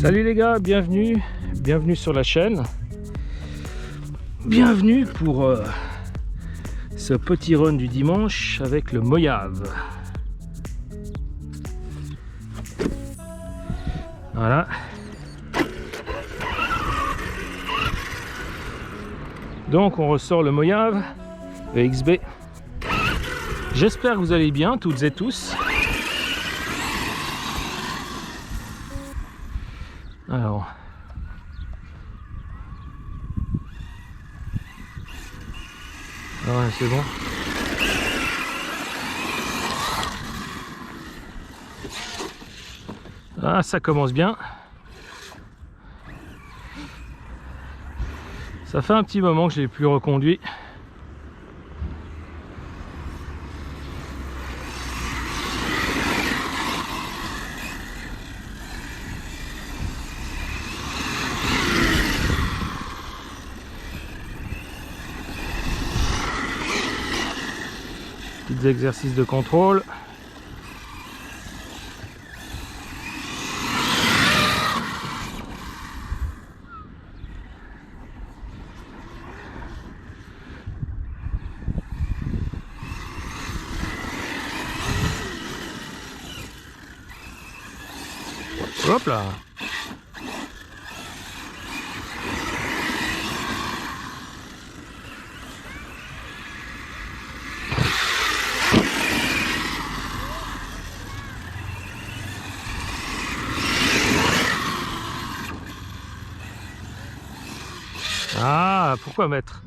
Salut les gars, bienvenue sur la chaîne. Bienvenue pour ce petit run du dimanche avec le Mojave. Voilà. Donc on ressort le Mojave, le XB. J'espère que vous allez bien toutes et tous. Alors, ouais, c'est bon. Ah, ça commence bien. Ça fait un petit moment que je l'ai plus reconduit. Petits exercices de contrôle. Hop là. Ah, pourquoi mettre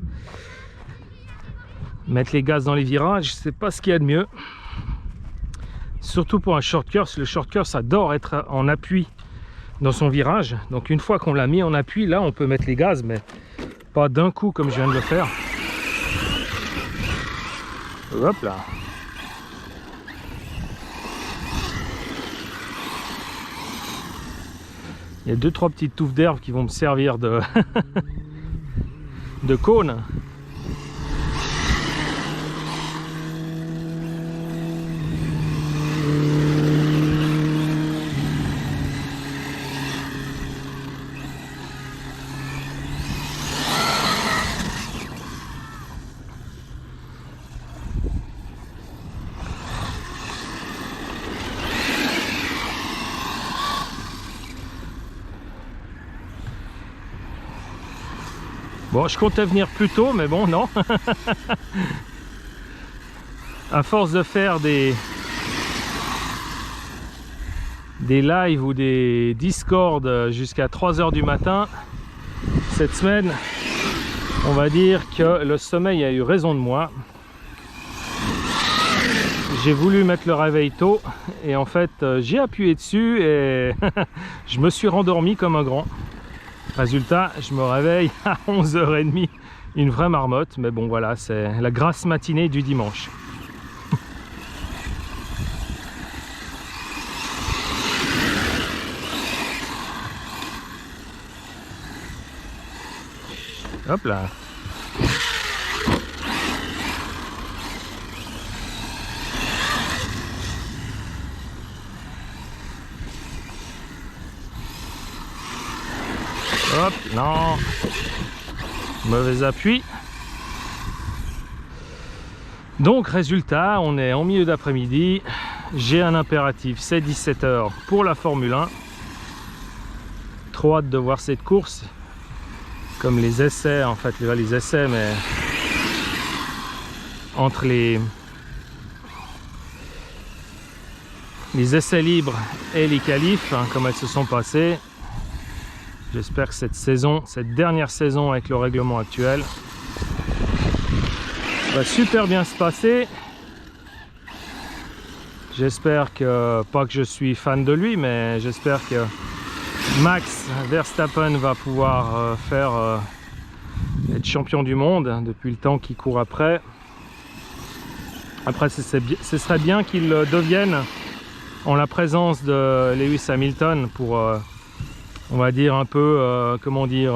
les gaz dans les virages, c'est pas ce qu'il y a de mieux. Surtout pour un short course, le short course adore être en appui dans son virage. Donc une fois qu'on l'a mis en appui, là on peut mettre les gaz, mais pas d'un coup comme je viens de le faire. Hop là. Il y a 2-3 petites touffes d'herbe qui vont me servir de de cône. Bon, je comptais venir plus tôt, mais bon, non. À force de faire des lives ou des Discord jusqu'à 3 h du matin, cette semaine, on va dire que le sommeil a eu raison de moi. J'ai voulu mettre le réveil tôt et en fait, j'ai appuyé dessus et je me suis rendormi comme un grand. Résultat, je me réveille à 11 h 30, une vraie marmotte, mais bon voilà, c'est la grasse matinée du dimanche. Hop là. Hop, non, mauvais appui. Donc résultat, on est en milieu d'après-midi, j'ai un impératif, c'est 17 h pour la Formule 1. Trop hâte de voir cette course, comme les essais, en fait, les essais, mais entre les essais libres et les qualifs, hein, comme elles se sont passées. J'espère que cette dernière saison avec le règlement actuel va super bien se passer. J'espère que, pas que je suis fan de lui, mais j'espère que Max Verstappen va pouvoir être champion du monde depuis le temps qu'il court après. Après, ce serait bien qu'il devienne en la présence de Lewis Hamilton pour... on va dire un peu, comment dire,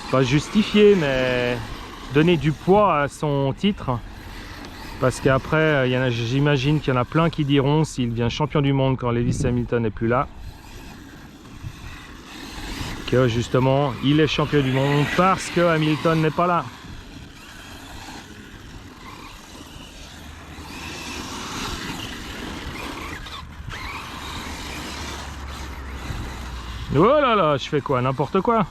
pas justifier, mais donner du poids à son titre. Parce qu'après, j'imagine qu'il y en a plein qui diront s'il devient champion du monde quand Lewis Hamilton n'est plus là, que justement il est champion du monde parce que Hamilton n'est pas là. Oh là là, je fais quoi? N'importe quoi.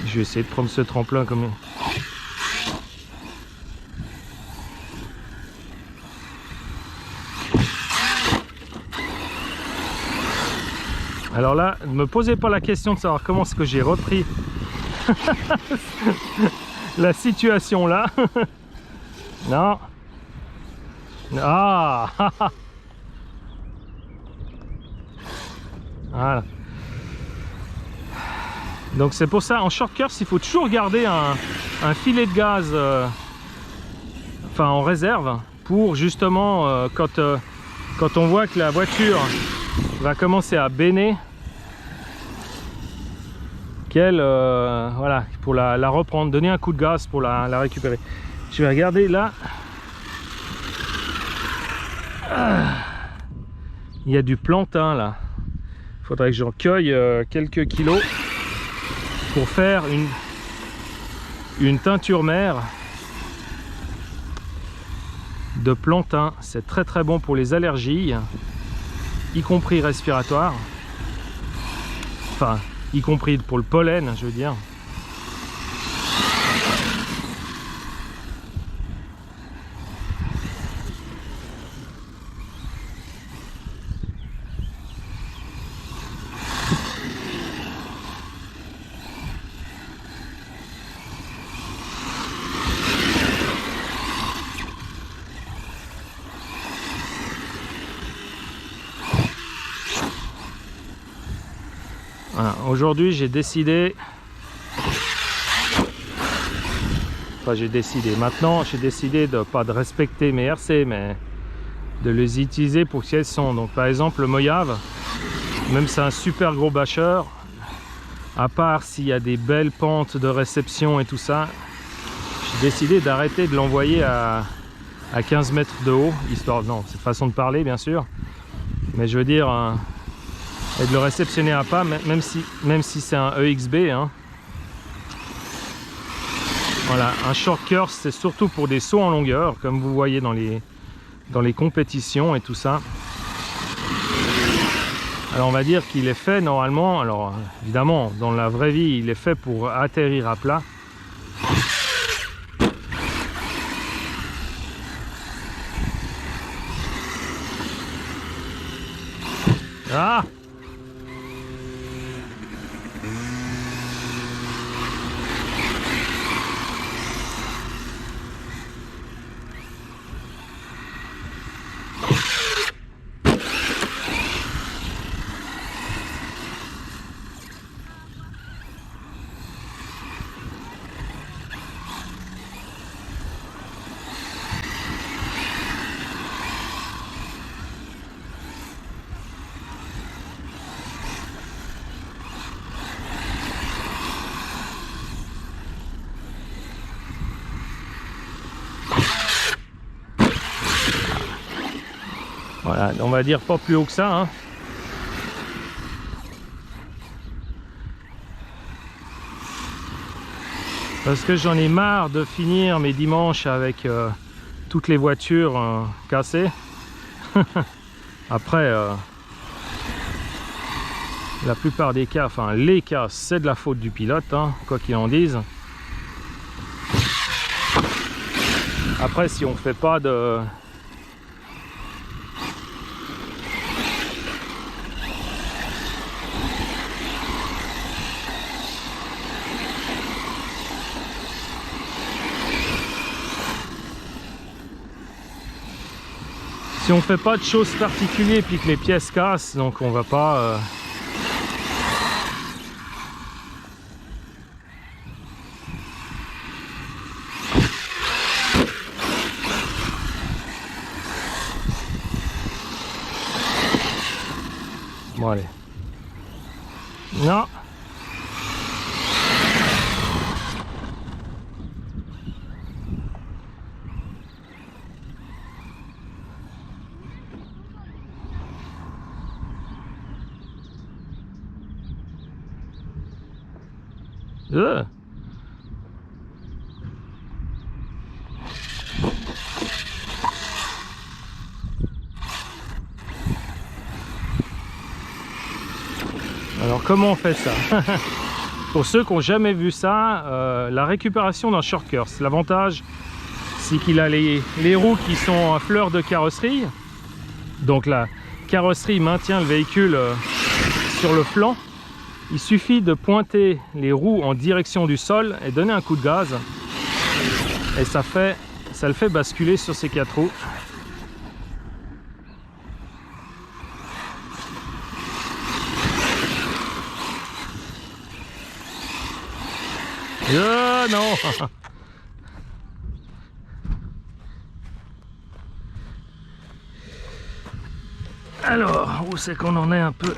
Je vais essayer de prendre ce tremplin comme... Alors là, ne me posez pas la question de savoir comment est-ce que j'ai repris la situation là. Non. Ah. Voilà. Donc c'est pour ça, en short course, il faut toujours garder un filet de gaz enfin en réserve pour justement quand on voit que la voiture va commencer à béner, qu'elle voilà, pour la reprendre, donner un coup de gaz pour la récupérer. Je vais regarder là. Il y a du plantain là. Il faudrait que j'en cueille quelques kilos pour faire une teinture mère de plantain. C'est très très bon pour les allergies, y compris respiratoires, enfin y compris pour le pollen, je veux dire. Voilà. Aujourd'hui j'ai décidé, maintenant j'ai décidé de pas de respecter mes RC, mais de les utiliser pour ce qu'elles sont. Donc par exemple le Mojave, même c'est un super gros bâcheur, à part s'il y a des belles pentes de réception et tout ça, j'ai décidé d'arrêter de l'envoyer à 15 mètres de haut, histoire, non c'est façon de parler bien sûr, mais je veux dire et de le réceptionner à pas, même si c'est un EXB, hein. Voilà, un short course c'est surtout pour des sauts en longueur, comme vous voyez dans les compétitions et tout ça. Alors on va dire qu'il est fait normalement, alors évidemment dans la vraie vie il est fait pour atterrir à plat. Ah! Voilà, on va dire pas plus haut que ça, hein. Parce que j'en ai marre de finir mes dimanches avec toutes les voitures cassées. Après, la plupart des cas, enfin les cas, c'est de la faute du pilote, hein, quoi qu'il en dise. Après, si on fait pas de... Si on fait pas de choses particulières puis que les pièces cassent, donc on va pas Bon, allez. Non. Euh. Alors comment on fait ça? Pour ceux qui n'ont jamais vu ça, la récupération d'un short course, l'avantage c'est qu'il a les roues qui sont à fleur de carrosserie, donc la carrosserie maintient le véhicule sur le flanc. Il suffit de pointer les roues en direction du sol et donner un coup de gaz et ça le fait basculer sur ses 4 roues. Non. Alors, où c'est qu'on en est un peu?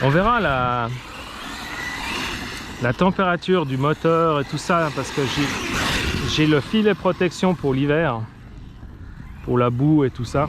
On verra la température du moteur et tout ça, parce que j'ai le filet protection pour l'hiver, pour la boue et tout ça.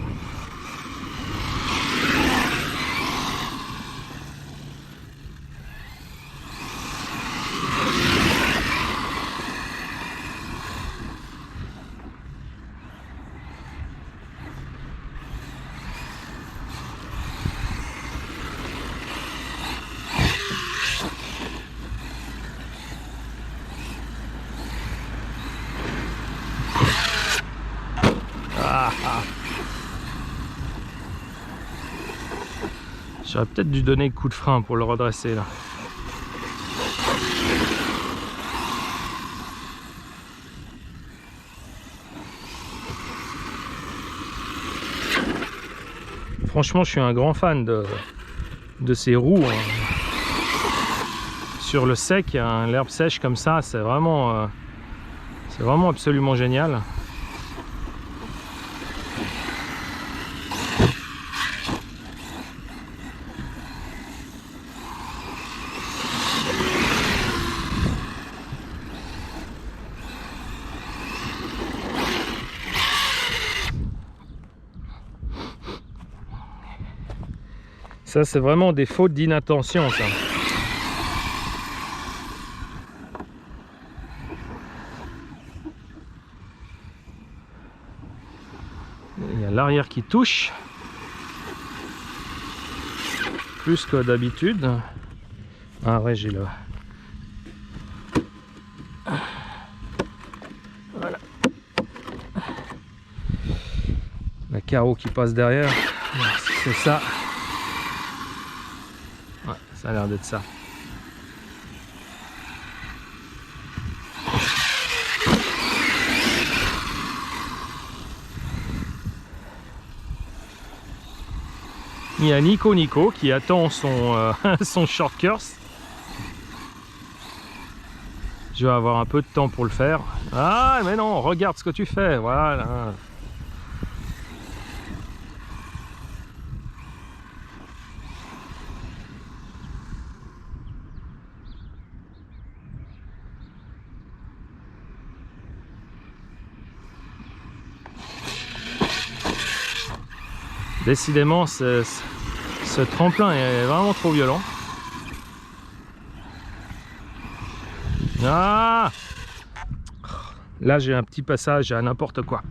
J'aurais peut-être dû donner le coup de frein pour le redresser là. Franchement, je suis un grand fan de ces roues. Sur le sec, l'herbe sèche comme ça, c'est vraiment absolument génial. Ça, c'est vraiment des fautes d'inattention, ça. Il y a l'arrière qui touche. Plus que d'habitude. Ah ouais, j'ai le... Voilà. Le carreau qui passe derrière. C'est ça. Ouais, ça a l'air d'être ça. Il y a Nico qui attend son, son short course. Je vais avoir un peu de temps pour le faire. Ah mais non, regarde ce que tu fais, voilà. Décidément, ce tremplin est vraiment trop violent. Ah! Là, j'ai un petit passage à n'importe quoi.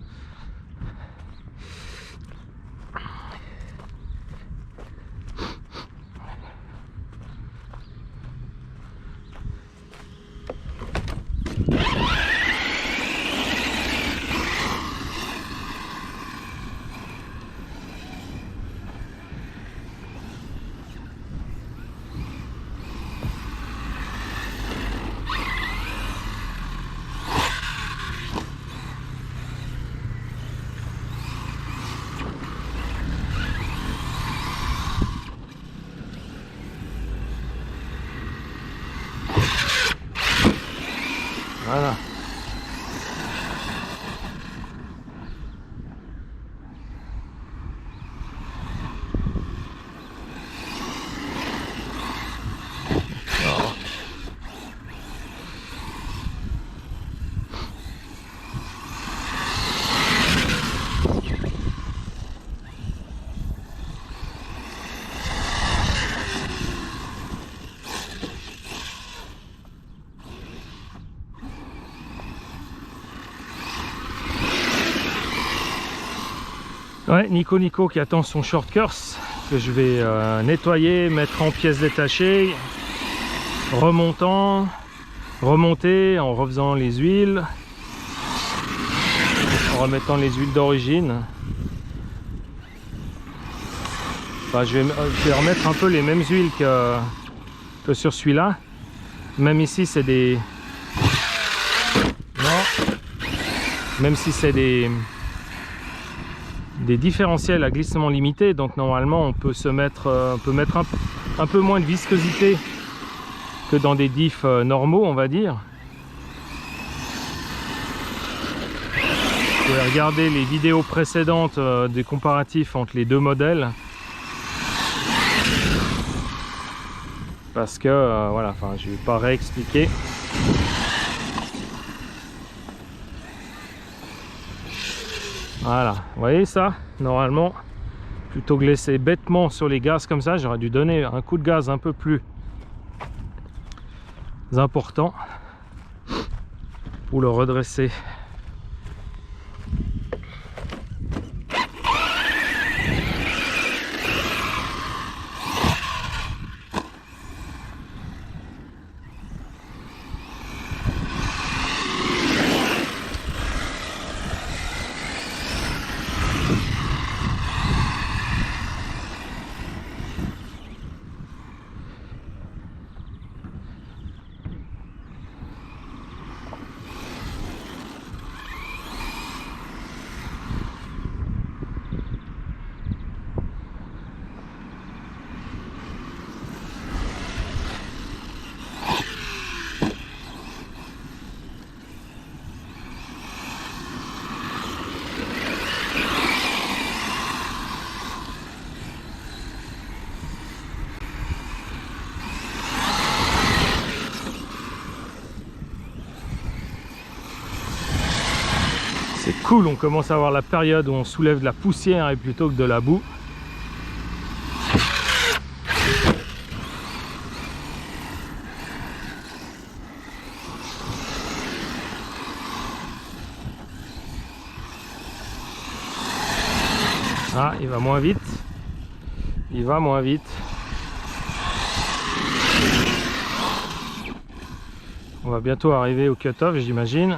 Ouais, Nico qui attend son short course que je vais nettoyer, mettre en pièces détachées, remonter en refaisant les huiles, en remettant les huiles d'origine. Enfin, je vais remettre un peu les mêmes huiles que sur celui-là. Même ici c'est des... Non. Même si c'est des différentiels à glissement limité, donc normalement on peut mettre un peu moins de viscosité que dans des diffs normaux, on va dire. Vous pouvez regarder les vidéos précédentes des comparatifs entre les deux modèles, parce que voilà, enfin je vais pas réexpliquer. Voilà, vous voyez ça, normalement, plutôt que laisser bêtement sur les gaz comme ça, j'aurais dû donner un coup de gaz un peu plus important pour le redresser. C'est cool, on commence à avoir la période où on soulève de la poussière et plutôt que de la boue. Ah, il va moins vite. Il va moins vite. On va bientôt arriver au cut-off, j'imagine.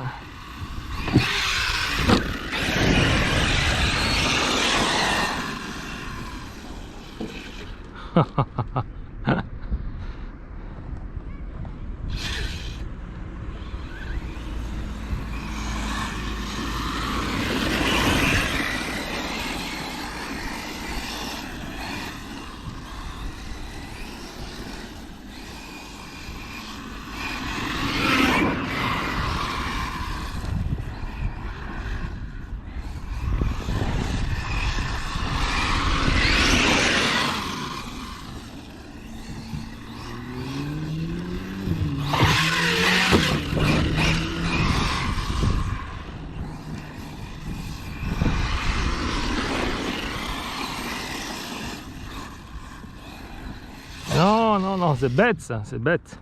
Non, non, non, c'est bête ça, c'est bête.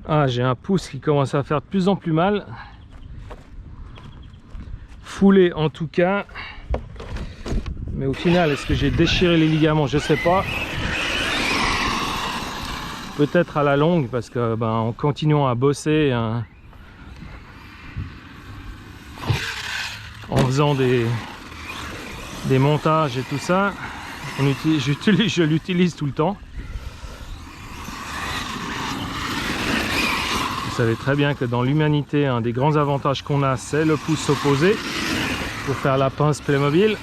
Ah, j'ai un pouce qui commence à faire de plus en plus mal. Foulé en tout cas. Mais au final, est-ce que j'ai déchiré les ligaments? Je sais pas. Peut-être à la longue, parce que en continuant à bosser, en faisant des montages et tout ça, je l'utilise tout le temps. Vous savez très bien que dans l'humanité, un des grands avantages qu'on a, c'est le pouce opposé pour faire la pince Playmobil.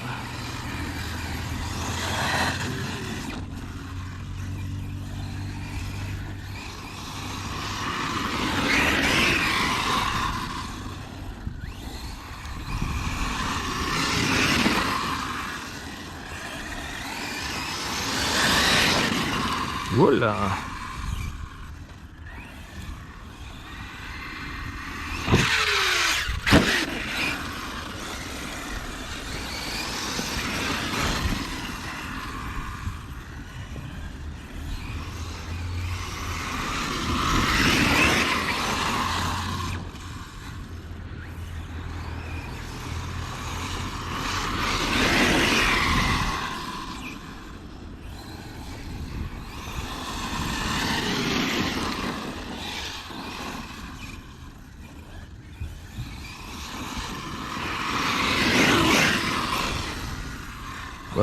Voilà.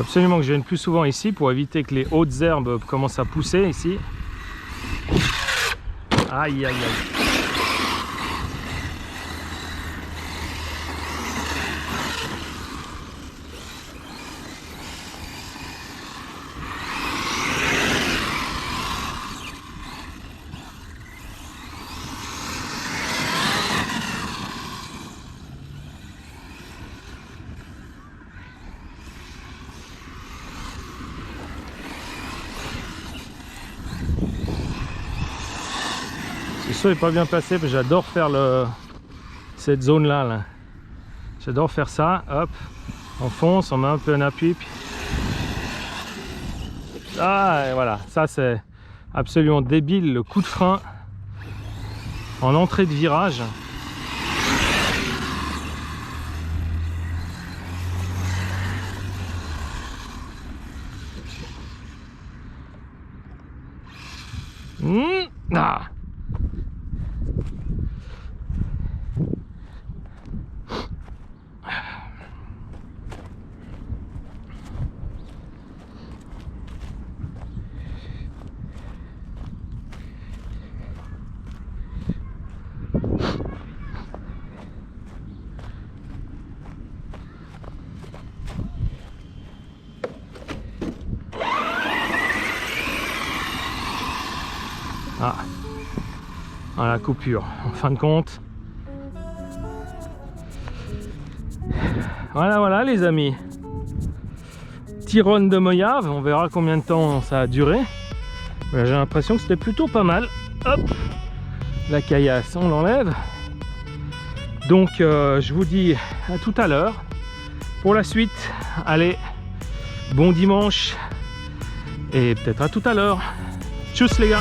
Faut absolument que je vienne plus souvent ici pour éviter que les hautes herbes commencent à pousser ici. Aïe aïe aïe. Le saut n'est pas bien placé, mais j'adore faire cette zone là. J'adore faire ça, hop, on fonce, on met un peu un appui, puis... Ah, et voilà, ça c'est absolument débile, le coup de frein en entrée de virage. Ah. Ah, voilà, coupure en fin de compte. Voilà les amis, petit run de Moyave, on verra combien de temps ça a duré. J'ai l'impression que c'était plutôt pas mal. Hop, la caillasse on l'enlève. Donc je vous dis à tout à l'heure pour la suite. Allez, bon dimanche et peut-être à tout à l'heure. Tchuss les gars.